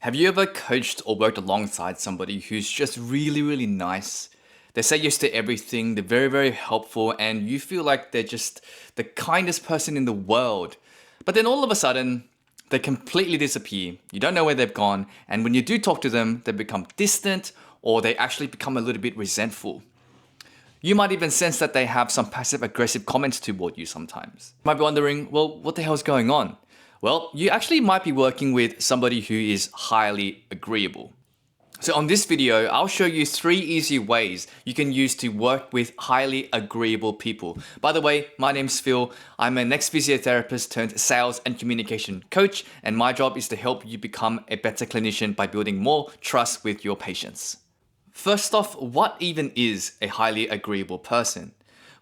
Have you ever coached or worked alongside somebody who's just really nice? They say yes to everything, they're very helpful, and you feel like they're just the kindest person in the world. But then all of a sudden, they completely disappear. You don't know where they've gone, and when you do talk to them, they become distant or they actually become a little bit resentful. You might even sense that they have some passive aggressive comments toward you sometimes. You might be wondering, well, what the hell's going on? Well, you actually might be working with somebody who is highly agreeable. So on this video, I'll show you 3 easy ways you can use to work with highly agreeable people. By the way, my name's Phil. I'm a next physiotherapist turned sales and communication coach, and my job is to help you become a better clinician by building more trust with your patients. First off, what even is a highly agreeable person?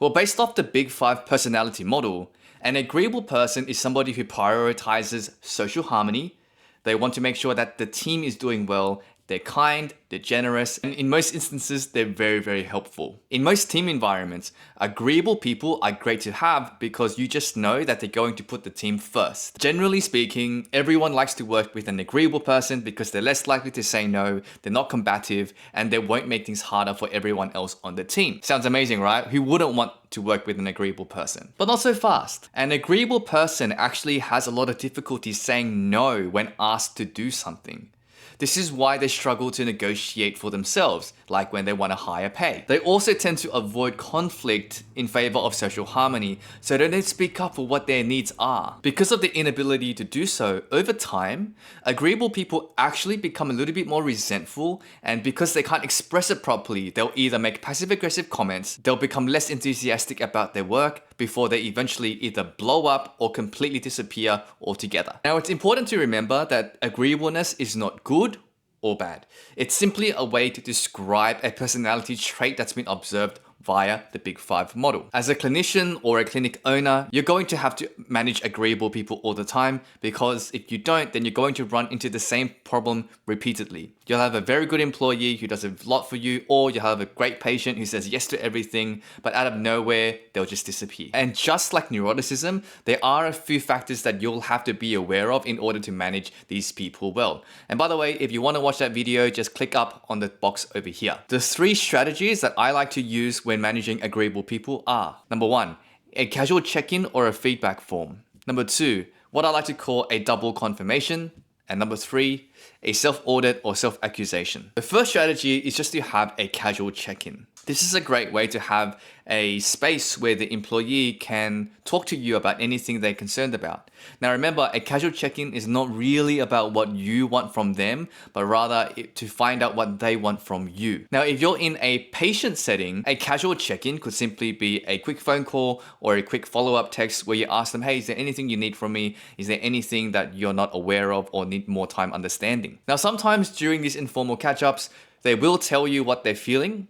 Well, based off the Big 5 personality model, an agreeable person is somebody who prioritizes social harmony. They want to make sure that the team is doing well. They're kind, they're generous, and in most instances, they're very helpful. In most team environments, agreeable people are great to have because you just know that they're going to put the team first. Generally speaking, everyone likes to work with an agreeable person because they're less likely to say no, they're not combative, and they won't make things harder for everyone else on the team. Sounds amazing, right? Who wouldn't want to work with an agreeable person? But not so fast. An agreeable person actually has a lot of difficulty saying no when asked to do something. This is why they struggle to negotiate for themselves, like when they want a higher pay. They also tend to avoid conflict in favor of social harmony, so they don't speak up for what their needs are. Because of the inability to do so, over time, agreeable people actually become a little bit more resentful, and because they can't express it properly, they'll either make passive-aggressive comments, they'll become less enthusiastic about their work, before they eventually either blow up or completely disappear altogether. Now, it's important to remember that agreeableness is not good or bad. It's simply a way to describe a personality trait that's been observed via the Big 5 model. As a clinician or a clinic owner, you're going to have to manage agreeable people all the time, because if you don't, then you're going to run into the same problem repeatedly. You'll have a very good employee who does a lot for you, or you'll have a great patient who says yes to everything, but out of nowhere, they'll just disappear. And just like neuroticism, there are a few factors that you'll have to be aware of in order to manage these people well. And by the way, if you want to watch that video, just click up on the box over here. The 3 strategies that I like to use when managing agreeable people are: number 1, a casual check-in or a feedback form. Number 2, what I like to call a double confirmation. And number 3, a self-audit or self-accusation. The first strategy is just to have a casual check-in. This is a great way to have a space where the employee can talk to you about anything they're concerned about. Now remember, a casual check-in is not really about what you want from them, but rather to find out what they want from you. Now, if you're in a patient setting, a casual check-in could simply be a quick phone call or a quick follow-up text where you ask them, hey, is there anything you need from me? Is there anything that you're not aware of or need more time understanding? Now, sometimes during these informal catch-ups, they will tell you what they're feeling.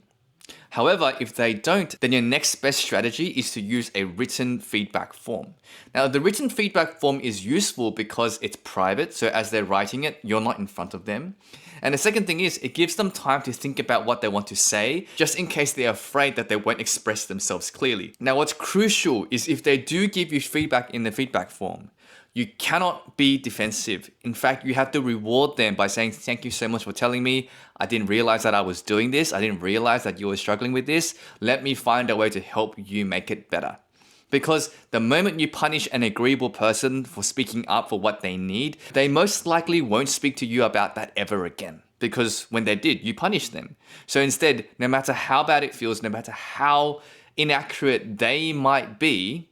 However, if they don't, then your next best strategy is to use a written feedback form. Now, the written feedback form is useful because it's private, so as they're writing it, you're not in front of them. And the second thing is, it gives them time to think about what they want to say, just in case they're afraid that they won't express themselves clearly. Now, what's crucial is if they do give you feedback in the feedback form, you cannot be defensive. In fact, you have to reward them by saying, thank you so much for telling me. I didn't realize that I was doing this. I didn't realize that you were struggling with this. Let me find a way to help you make it better. Because the moment you punish an agreeable person for speaking up for what they need, they most likely won't speak to you about that ever again. Because when they did, you punished them. So instead, no matter how bad it feels, no matter how inaccurate they might be,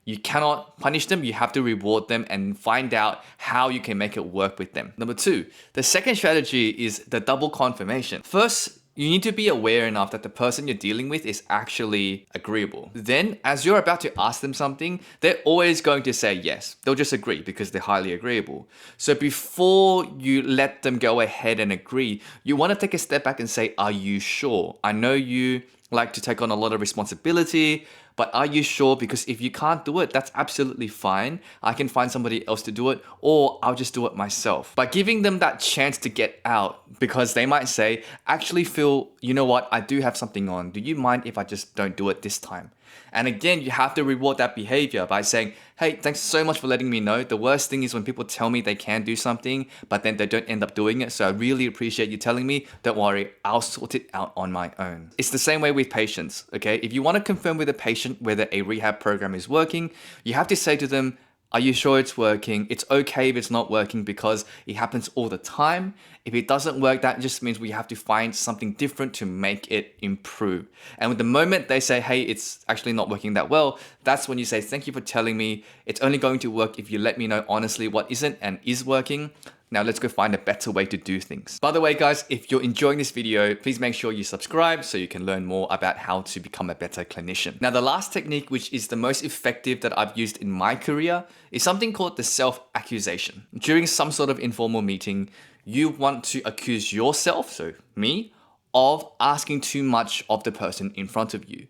you cannot punish them, you have to reward them and find out how you can make it work with them. Number 2, the second strategy is the double confirmation. First, you need to be aware enough that the person you're dealing with is actually agreeable. Then, as you're about to ask them something, they're always going to say yes. They'll just agree because they're highly agreeable. So before you let them go ahead and agree, you want to take a step back and say, are you sure? I know you like to take on a lot of responsibility, but are you sure? Because if you can't do it, that's absolutely fine. I can find somebody else to do it, or I'll just do it myself. By giving them that chance to get out, because they might say, actually Phil, you know what? I do have something on. Do you mind if I just don't do it this time? And again, you have to reward that behavior by saying, hey, thanks so much for letting me know. The worst thing is when people tell me they can do something, but then they don't end up doing it. So I really appreciate you telling me. Don't worry, I'll sort it out on my own. It's the same way with patients, okay? If you want to confirm with a patient whether a rehab program is working, you have to say to them, are you sure it's working? It's okay if it's not working because it happens all the time. If it doesn't work, that just means we have to find something different to make it improve. And with the moment they say, hey, it's actually not working that well, that's when you say, thank you for telling me. It's only going to work if you let me know honestly what isn't and is working. Now let's go find a better way to do things. By the way, guys, if you're enjoying this video, please make sure you subscribe so you can learn more about how to become a better clinician. Now, the last technique, which is the most effective that I've used in my career, is something called the self-accusation. During some sort of informal meeting, you want to accuse yourself, so me, of asking too much of the person in front of you.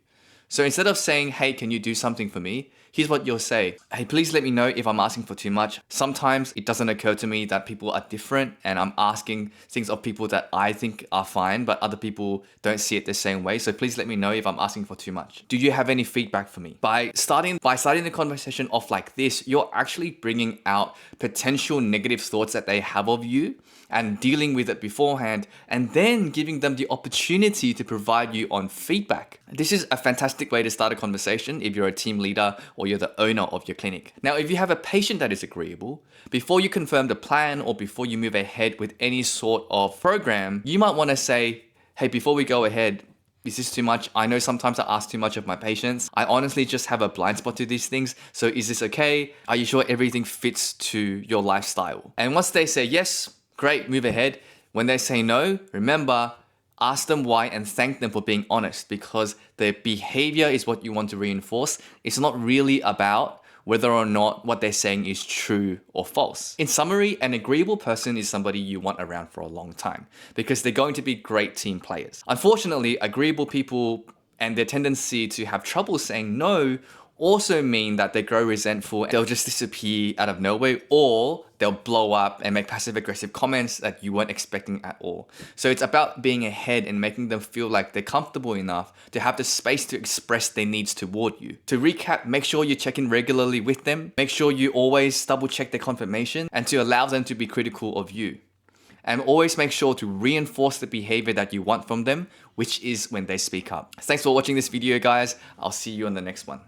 So instead of saying, hey, can you do something for me? Here's what you'll say. Hey, please let me know if I'm asking for too much. Sometimes it doesn't occur to me that people are different and I'm asking things of people that I think are fine, but other people don't see it the same way. So please let me know if I'm asking for too much. Do you have any feedback for me? By starting the conversation off like this, you're actually bringing out potential negative thoughts that they have of you and dealing with it beforehand, and then giving them the opportunity to provide you on feedback. This is a fantastic way to start a conversation if you're a team leader or you're the owner of your clinic. Now, if you have a patient that is agreeable, before you confirm the plan or before you move ahead with any sort of program, you might want to say, hey, before we go ahead, is this too much? I know sometimes I ask too much of my patients. I honestly just have a blind spot to these things. So is this okay? Are you sure everything fits to your lifestyle? And once they say yes, great, move ahead. When they say no, remember, ask them why and thank them for being honest, because their behavior is what you want to reinforce. It's not really about whether or not what they're saying is true or false. In summary, an agreeable person is somebody you want around for a long time because they're going to be great team players. Unfortunately, agreeable people and their tendency to have trouble saying no also mean that they grow resentful. They'll just disappear out of nowhere, or they'll blow up and make passive aggressive comments that you weren't expecting at all. So it's about being ahead and making them feel like they're comfortable enough to have the space to express their needs toward you. To recap, make sure you check in regularly with them. Make sure you always double check their confirmation and to allow them to be critical of you. And always make sure to reinforce the behavior that you want from them, which is when they speak up. Thanks for watching this video, guys. I'll see you on the next one.